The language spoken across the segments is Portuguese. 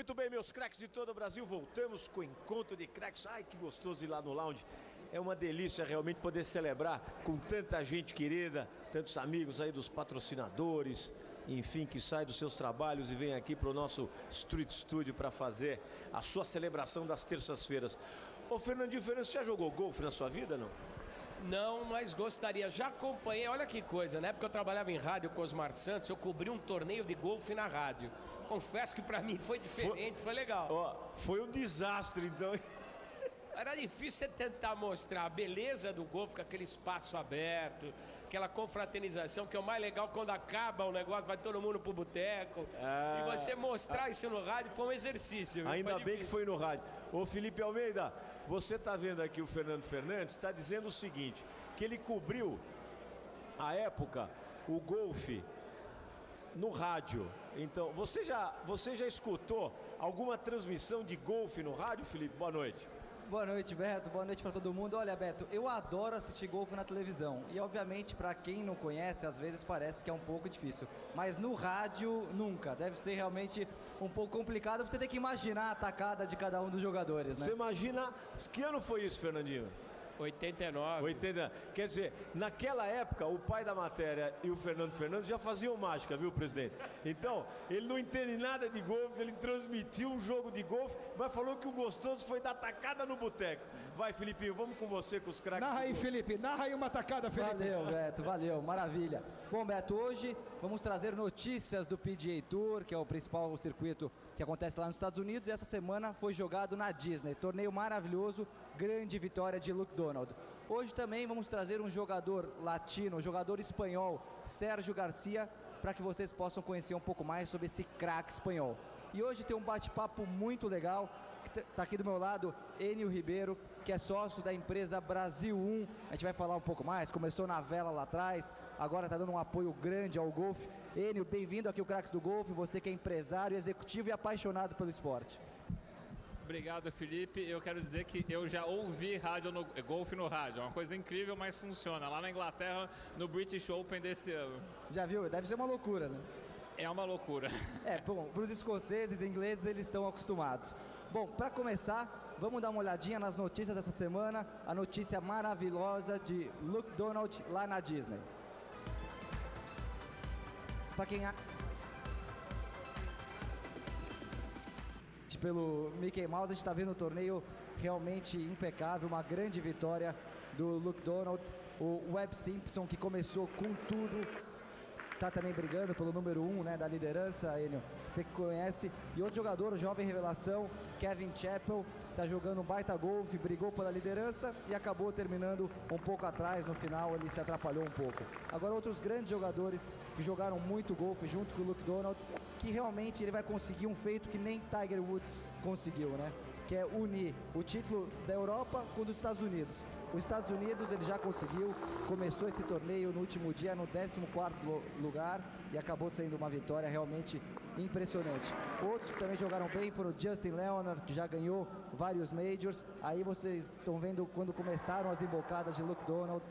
Muito bem, meus craques de todo o Brasil, voltamos com o encontro de craques. Ai, que gostoso ir lá no lounge. É uma delícia realmente poder celebrar com tanta gente querida, tantos amigos aí dos patrocinadores, enfim, que saem dos seus trabalhos e vêm aqui para o nosso Street Studio para fazer a sua celebração das terças-feiras. Ô Fernandinho Fernandes, você já jogou golfe na sua vida, não? Não, mas gostaria. Já acompanhei, olha que coisa, na época eu trabalhava em rádio com Osmar Santos, eu cobri um torneio de golfe na rádio. Confesso que pra mim foi diferente, foi legal. Ó, foi um desastre, então. Era difícil você tentar mostrar a beleza do golfe com aquele espaço aberto, aquela confraternização, que é o mais legal quando acaba o negócio, vai todo mundo pro boteco. E você mostrar isso no rádio foi um exercício. Ainda bem que foi no rádio. Ô Felipe Almeida, você tá vendo aqui o Fernando Fernandes, está dizendo o seguinte, que ele cobriu, à época, o golfe no rádio. Então, você já escutou alguma transmissão de golfe no rádio, Felipe? Boa noite. Boa noite, Beto. Boa noite para todo mundo. Olha, Beto, eu adoro assistir golfe na televisão. E, obviamente, para quem não conhece, às vezes parece que é um pouco difícil. Mas no rádio, nunca. Deve ser realmente um pouco complicado. Você tem que imaginar a tacada de cada um dos jogadores, né? Você imagina... Que ano foi isso, Fernandinho? 89. Quer dizer, naquela época, o pai da matéria e o Fernando Fernandes já faziam mágica, viu, presidente? Então, ele não entende nada de golfe, ele transmitiu um jogo de golfe, mas falou que o gostoso foi dar tacada no boteco. Vai, Filipinho, vamos com você, com os craques. Narra aí, Felipe, narra aí uma tacada, Felipe. Valeu, Beto, valeu, maravilha. Bom, Beto, hoje vamos trazer notícias do PGA Tour, que é o principal circuito que acontece lá nos Estados Unidos, e essa semana foi jogado na Disney. Torneio maravilhoso, grande vitória de Luke Donald. Hoje também vamos trazer um jogador latino, um jogador espanhol, Sérgio Garcia, para que vocês possam conhecer um pouco mais sobre esse craque espanhol. E hoje tem um bate-papo muito legal, que está aqui do meu lado, Enio Ribeiro, que é sócio da empresa Brasil 1. A gente vai falar um pouco mais, começou na vela lá atrás, agora está dando um apoio grande ao golfe. Enio, bem-vindo aqui ao Craques do Golfe, você que é empresário, executivo e apaixonado pelo esporte. Obrigado, Felipe. Eu quero dizer que eu já ouvi golfe no rádio. É uma coisa incrível, mas funciona. Lá na Inglaterra, no British Open desse ano. Já viu? Deve ser uma loucura, né? É uma loucura. Bom, para os escoceses e ingleses, eles estão acostumados. Bom, para começar, vamos dar uma olhadinha nas notícias dessa semana. A notícia maravilhosa de Luke Donald lá na Disney. Para quem... Pelo Mickey Mouse, a gente está vendo um torneio realmente impecável, uma grande vitória do Luke Donald. O Webb Simpson, que começou com tudo, está também brigando pelo número 1, né, da liderança, Enio, você que conhece. E outro jogador, jovem revelação, Kevin Chappell, está jogando um baita golfe, brigou pela liderança e acabou terminando um pouco atrás. No final ele se atrapalhou um pouco. Agora outros grandes jogadores que jogaram muito golfe junto com o Luke Donald, que realmente ele vai conseguir um feito que nem Tiger Woods conseguiu, né? Que é unir o título da Europa com o dos Estados Unidos. Os Estados Unidos ele já conseguiu, começou esse torneio no último dia no 14º lugar e acabou sendo uma vitória realmente impressionante. Outros que também jogaram bem foram o Justin Leonard, que já ganhou vários majors. Aí vocês estão vendo quando começaram as embocadas de Luke Donald,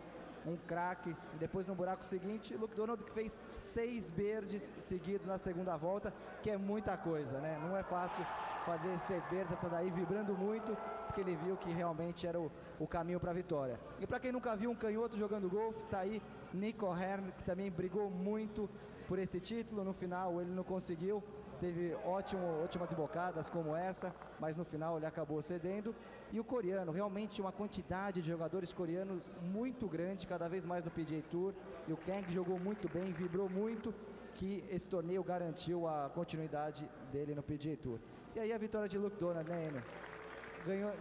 um craque. E depois no buraco seguinte, Luke Donald, que fez 6 birdies seguidos na segunda volta, que é muita coisa, né? Não é fácil fazer 6 birdies, essa daí vibrando muito, porque ele viu que realmente era o caminho para a vitória. E para quem nunca viu um canhoto jogando golfe, tá aí Nico Hearn, que também brigou muito por esse título. No final ele não conseguiu, teve ótimas embocadas como essa, mas no final ele acabou cedendo. E o coreano, realmente uma quantidade de jogadores coreanos muito grande, cada vez mais no PGA Tour. E o Kang jogou muito bem, vibrou muito, que esse torneio garantiu a continuidade dele no PGA Tour. E aí a vitória de Luke Donald, né, Enio?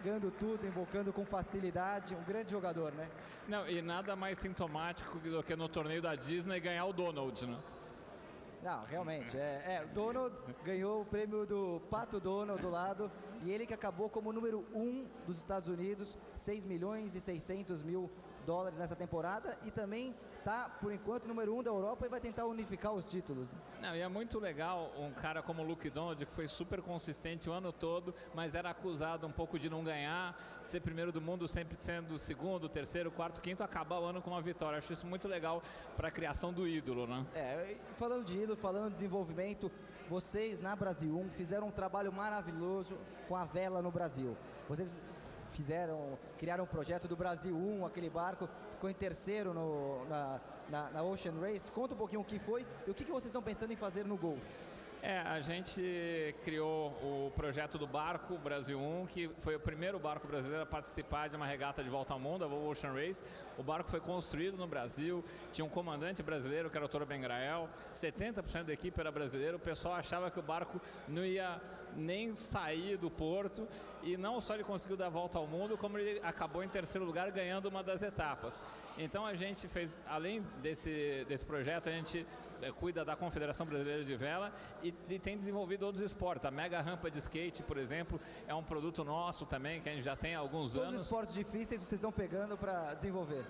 Ganhando tudo, embocando com facilidade, um grande jogador, né? Não, e nada mais sintomático do que no torneio da Disney ganhar o Donald, né? Não, realmente, o Donald ganhou o prêmio do Pato Donald do lado, e ele que acabou como número 1 dos Estados Unidos, 6 milhões e 600 mil dólares nessa temporada, e também tá, por enquanto, número 1 da Europa e vai tentar unificar os títulos. Não, e é muito legal um cara como o Luke Donald, que foi super consistente o ano todo, mas era acusado um pouco de não ganhar, de ser primeiro do mundo, sempre sendo segundo, terceiro, quarto, quinto, acabar o ano com uma vitória. Acho isso muito legal para a criação do ídolo, né? Falando de ídolo, falando de desenvolvimento, vocês na Brasil 1 fizeram um trabalho maravilhoso com a vela no Brasil. Vocês criaram um projeto do Brasil 1, aquele barco, ficou em terceiro na Ocean Race. Conta um pouquinho o que foi e o que vocês estão pensando em fazer no golfe. A gente criou o projeto do barco Brasil 1, que foi o primeiro barco brasileiro a participar de uma regata de volta ao mundo, a Ocean Race. O barco foi construído no Brasil, tinha um comandante brasileiro, que era o Toro Ben-Grael, 70% da equipe era brasileiro. O pessoal achava que o barco não ia nem sair do porto, e não só ele conseguiu dar a volta ao mundo, como ele acabou em terceiro lugar ganhando uma das etapas. Então a gente fez, além desse projeto, a gente cuida da Confederação Brasileira de Vela e tem desenvolvido outros esportes. A mega rampa de skate, por exemplo, é um produto nosso também, que a gente já tem há alguns anos. Todos os esportes difíceis vocês estão pegando para desenvolver?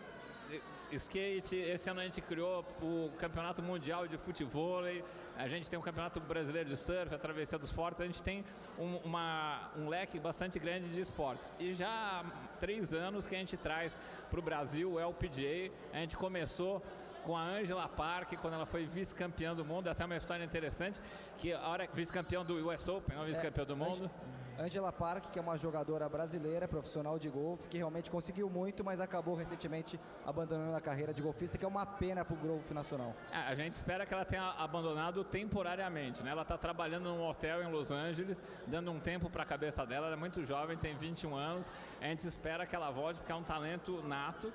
Skate, esse ano a gente criou o Campeonato Mundial de Futevôlei, a gente tem um Campeonato Brasileiro de Surf, a Travessia dos Fortes, a gente tem um leque bastante grande de esportes. E já há 3 anos que a gente traz para o Brasil o LPGA. A gente começou com a Angela Park, quando ela foi vice-campeã do mundo. Até uma história interessante, que a hora vice-campeã do US Open, não vice-campeã do mundo. Angela Park, que é uma jogadora brasileira, profissional de golfe, que realmente conseguiu muito, mas acabou recentemente abandonando a carreira de golfista, que é uma pena para o golfe nacional. A gente espera que ela tenha abandonado temporariamente, né? Ela está trabalhando num hotel em Los Angeles, dando um tempo para a cabeça dela. Ela é muito jovem, tem 21 anos. A gente espera que ela volte, porque é um talento nato.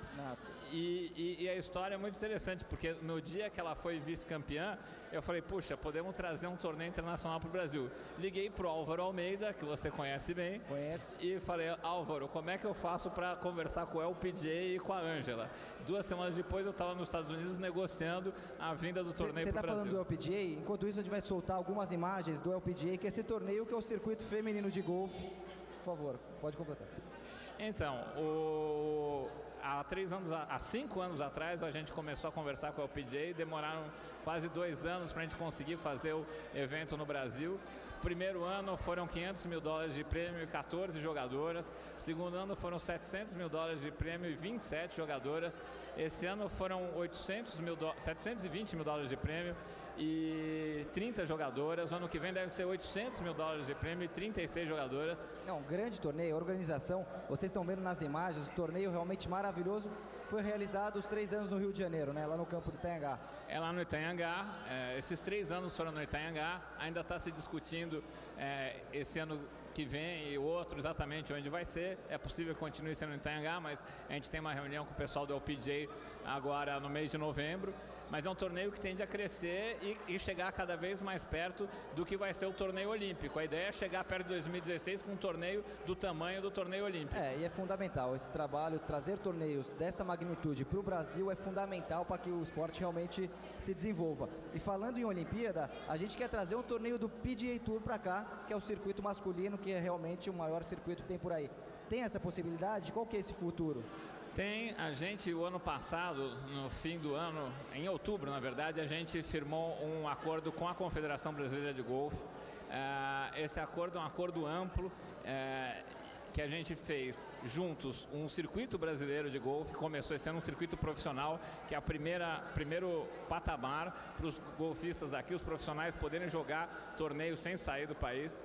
E a história é muito interessante, porque no dia que ela foi vice-campeã, eu falei, puxa, podemos trazer um torneio internacional para o Brasil. Liguei para o Álvaro Almeida, que você conhece bem. Conheço. E falei, Álvaro, como é que eu faço para conversar com o LPGA e com a Angela? 2 semanas depois eu estava nos Estados Unidos negociando a vinda do torneio para o Brasil. Você está falando do LPGA? Enquanto isso a gente vai soltar algumas imagens do LPGA, que é esse torneio que é o circuito feminino de golfe. Por favor, pode completar. Então, há 5 anos atrás a gente começou a conversar com o LPGA, demoraram quase 2 anos para a gente conseguir fazer o evento no Brasil. Primeiro ano foram $500 mil de prêmio e 14 jogadoras. Segundo ano foram $700 mil de prêmio e 27 jogadoras. Esse ano foram $720 mil de prêmio e 30 jogadoras. O ano que vem deve ser $800 mil de prêmio e 36 jogadoras. É um grande torneio, organização. Vocês estão vendo nas imagens, o torneio realmente maravilhoso. Foi realizado os 3 anos no Rio de Janeiro, né? Lá no campo do Itanhangá. É lá no Itanhangá. Esses 3 anos foram no Itanhangá. Ainda está se discutindo esse ano que vem e o outro exatamente onde vai ser. É possível que continue sendo no Itanhangá, mas a gente tem uma reunião com o pessoal do LPGA agora no mês de novembro. Mas é um torneio que tende a crescer e chegar cada vez mais perto do que vai ser o torneio olímpico. A ideia é chegar perto de 2016 com um torneio do tamanho do torneio olímpico. E é fundamental esse trabalho, trazer torneios dessa magnitude para o Brasil é fundamental para que o esporte realmente se desenvolva. E falando em Olimpíada, a gente quer trazer um torneio do PGA Tour para cá, que é o circuito masculino, que é realmente o maior circuito que tem por aí. Tem essa possibilidade? Qual que é esse futuro? Tem, o ano passado, no fim do ano, em outubro, na verdade, a gente firmou um acordo com a Confederação Brasileira de Golfe. Esse acordo é um acordo amplo, que a gente fez juntos um circuito brasileiro de golfe. Começou esse ano um circuito profissional, que é o primeiro patamar para os golfistas daqui, os profissionais poderem jogar torneios sem sair do país.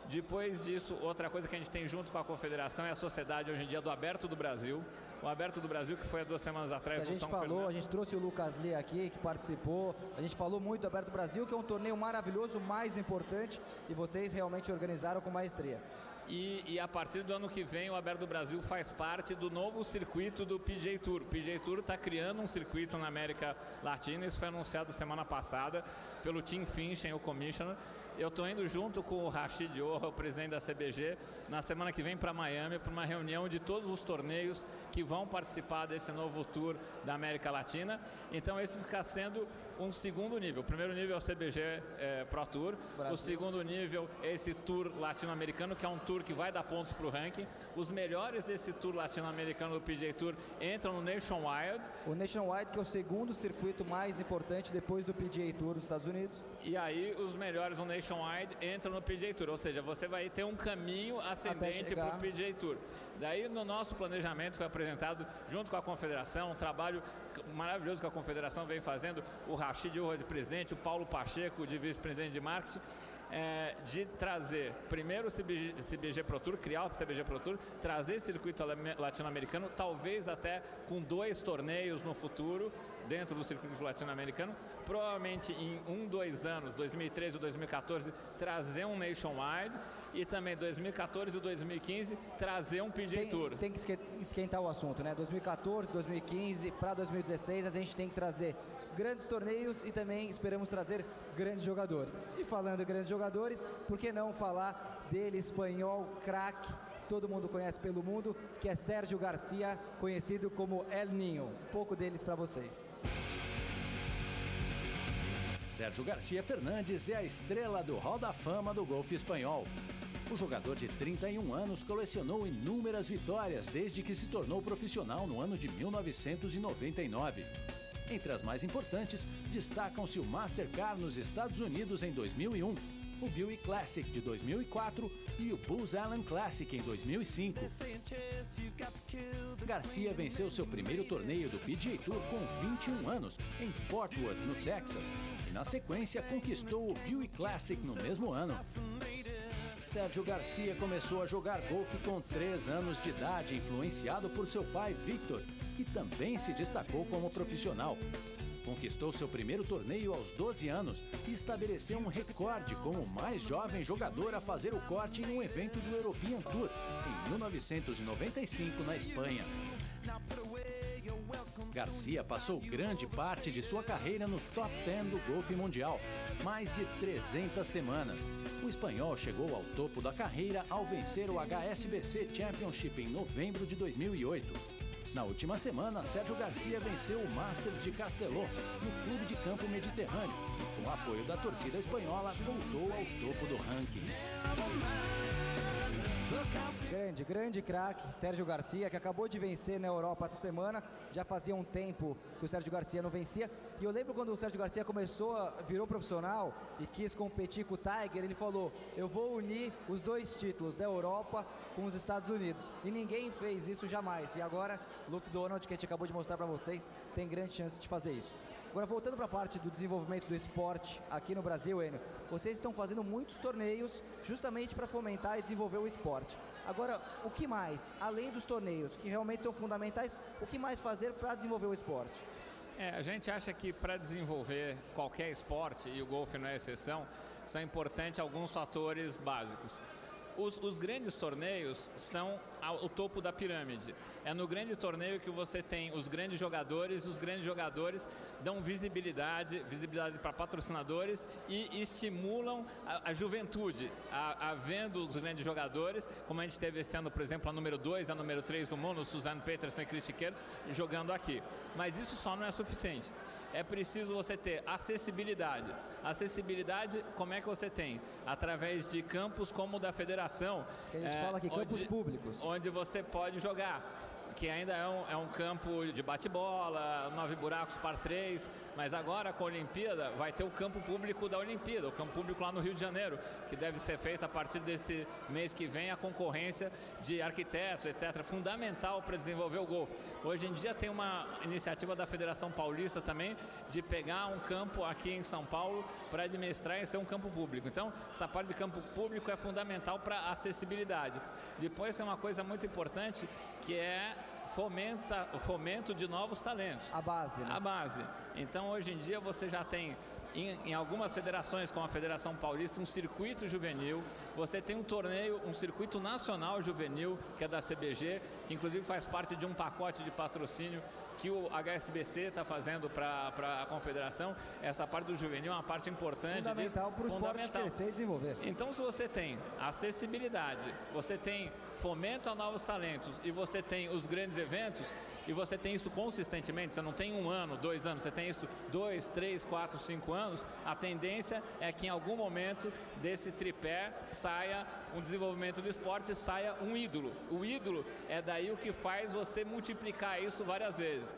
Depois disso, outra coisa que a gente tem junto com a Confederação é a sociedade hoje em dia do Aberto do Brasil. O Aberto do Brasil, que foi há 2 semanas atrás. A gente falou, a gente trouxe o Lucas Lee aqui, que participou. A gente falou muito do Aberto do Brasil, que é um torneio maravilhoso, mais importante, e vocês realmente organizaram com maestria. E a partir do ano que vem, o Aberto do Brasil faz parte do novo circuito do PGA Tour. O PGA Tour está criando um circuito na América Latina. Isso foi anunciado semana passada pelo Tim Finchem, o commissioner. Eu estou indo junto com o Rashid Orra, o presidente da CBG, na semana que vem para Miami, para uma reunião de todos os torneios que vão participar desse novo tour da América Latina. Então esse fica sendo um segundo nível. O primeiro nível é o CBG Pro Tour. Brasil. O segundo nível é esse Tour latino-americano, que é um tour que vai dar pontos para o ranking. Os melhores desse Tour latino-americano do PGA Tour entram no Nationwide. O Nationwide, que é o segundo circuito mais importante depois do PGA Tour dos Estados Unidos. E aí os melhores no Nationwide entram no PGA Tour, ou seja, você vai ter um caminho ascendente para o PGA Tour. Daí no nosso planejamento foi apresentado junto com a Confederação, um trabalho maravilhoso que a Confederação vem fazendo, o Rashid Urra de presidente, o Paulo Pacheco de vice-presidente de marketing, de trazer primeiro o CBG Pro Tour, criar o CBG Pro Tour, trazer circuito latino-americano, talvez até com 2 torneios no futuro, dentro do circuito latino-americano, provavelmente em 2 anos, 2013 ou 2014, trazer um Nationwide e também 2014 e 2015 trazer um PGA Tour. Tem que esquentar o assunto, né? 2014, 2015 para 2016 a gente tem que trazer grandes torneios e também esperamos trazer grandes jogadores. E falando em grandes jogadores, por que não falar dele, espanhol, craque, todo mundo conhece pelo mundo, que é Sérgio Garcia, conhecido como El Niño. Um pouco deles para vocês. Sérgio Garcia Fernandes é a estrela do Hall da Fama do golfe espanhol. O jogador de 31 anos colecionou inúmeras vitórias desde que se tornou profissional no ano de 1999. Entre as mais importantes, destacam-se o Mastercard nos Estados Unidos em 2001, o Buick Classic de 2004 e o Booz Allen Classic em 2005. Garcia venceu seu primeiro torneio do PGA Tour com 21 anos, em Fort Worth, no Texas, e na sequência conquistou o Buick Classic no mesmo ano. Sérgio Garcia começou a jogar golfe com 3 anos de idade, influenciado por seu pai Victor, que também se destacou como profissional. Conquistou seu primeiro torneio aos 12 anos e estabeleceu um recorde como o mais jovem jogador a fazer o corte em um evento do European Tour, em 1995, na Espanha. Garcia passou grande parte de sua carreira no top 10 do golfe mundial, mais de 300 semanas. O espanhol chegou ao topo da carreira ao vencer o HSBC Championship em novembro de 2008. Na última semana, Sérgio Garcia venceu o Masters de Castelló, no Clube de Campo Mediterrâneo, e com o apoio da torcida espanhola, voltou ao topo do ranking. Grande craque, Sérgio Garcia, que acabou de vencer na Europa essa semana. Já fazia um tempo que o Sérgio Garcia não vencia. E eu lembro quando o Sérgio Garcia virou profissional e quis competir com o Tiger, ele falou: eu vou unir os 2 títulos da Europa com os Estados Unidos. E ninguém fez isso jamais. E agora, Luke Donald, que a gente acabou de mostrar para vocês, tem grande chance de fazer isso. Agora, voltando para a parte do desenvolvimento do esporte aqui no Brasil, Enio, vocês estão fazendo muitos torneios justamente para fomentar e desenvolver o esporte. Agora, o que mais, além dos torneios, que realmente são fundamentais, o que mais fazer para desenvolver o esporte? A gente acha que para desenvolver qualquer esporte, e o golfe não é exceção, são importantes alguns fatores básicos. Os grandes torneios são o topo da pirâmide. É no grande torneio que você tem os grandes jogadores dão visibilidade para patrocinadores e estimulam a juventude a vendo os grandes jogadores, como a gente teve esse ano, por exemplo, a número 2, a número 3 do mundo, Suzanne Peterson e Chris Chiqueiro, jogando aqui. Mas isso só não é suficiente. É preciso você ter acessibilidade. Acessibilidade, como é que você tem? Através de campos como o da federação. Que a gente fala aqui, campos públicos. Onde você pode jogar. Que ainda é um campo de bate-bola, 9 buracos par 3, mas agora com a Olimpíada vai ter o campo público da Olimpíada, o campo público lá no Rio de Janeiro, que deve ser feito a partir desse mês que vem, a concorrência de arquitetos, etc. Fundamental para desenvolver o golfe. Hoje em dia tem uma iniciativa da Federação Paulista também de pegar um campo aqui em São Paulo para administrar e ser um campo público. Então, essa parte de campo público é fundamental para a acessibilidade. Depois tem uma coisa muito importante que é o fomento de novos talentos. A base, né? A base. Então, hoje em dia, você já tem em algumas federações, como a Federação Paulista, um circuito juvenil. Você tem um torneio, um circuito nacional juvenil, que é da CBG, que inclusive faz parte de um pacote de patrocínio que o HSBC está fazendo para a confederação. Essa parte do juvenil é uma parte importante. Fundamental para o esporte crescer e desenvolver. Então, se você tem acessibilidade, você tem fomento a novos talentos e você tem os grandes eventos, e você tem isso consistentemente, você não tem 1 ano, 2 anos, você tem isso 2, 3, 4, 5 anos, a tendência é que em algum momento desse tripé saia um desenvolvimento do esporte, saia um ídolo. O ídolo é daí o que faz você multiplicar isso várias vezes.